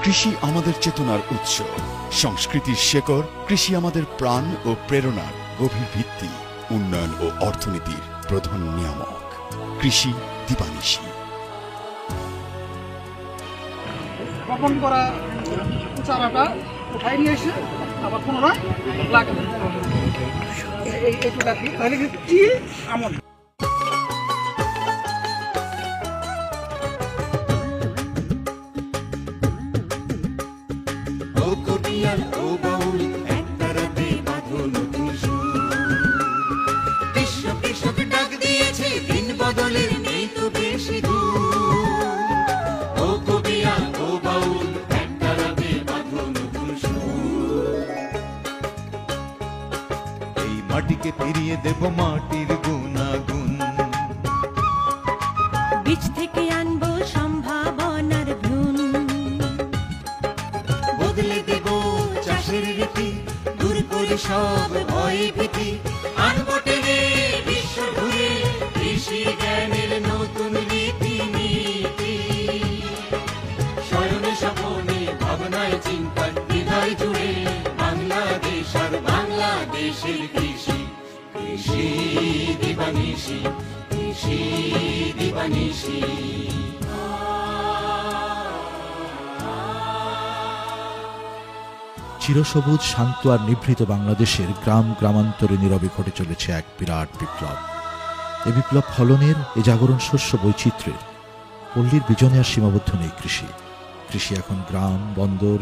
কৃষি আমাদের চেতনার উৎস, সংস্কৃতির শেকড়। কৃষি আমাদের প্রাণ ও প্রেরণার গভীর ভিত্তি, উন্নয়ন ও অর্থনীতির প্রধান নিয়ামক। কৃষি দিবানিশি। বপন করা চারাটা উঠাই নিয়ে এসে আবার পুনরায় লাগাবে। এইটুকু রাখি, তাহলে কিন্তু কি আমন। মাটিকে ফিরিয়ে দেব মাটির গুণাগুণ, বীজ থেকে আনবো সম্ভাবনার ভ্রূণ, বদলে দেব চাষের রীতি, দূর করে সব ভয় ভীতি, আনবো টেনে বিশ্ব ঘুরে কৃষি জ্ঞানের নতুন রীতি নীতি। শয়নে স্বপনে ভাবনায় চিন্তায় হৃদয় জুড়ে বাংলাদেশ আর বাংলাদেশের কৃষি। কৃষি দিবানিশি, কৃষি দিবানিশি। চিরসবুজ, শান্ত আর নিভৃত বাংলাদেশের গ্রাম গ্রামান্তরে নীরবে ঘটে চলেছে এক বিরাট বিপ্লব। এ বিপ্লব ফলনের, এ জাগরণ শস্য বৈচিত্র্যের। পল্লীর বিজনে আর সীমাবদ্ধ নেই কৃষি। কৃষি এখন গ্রাম, বন্দর,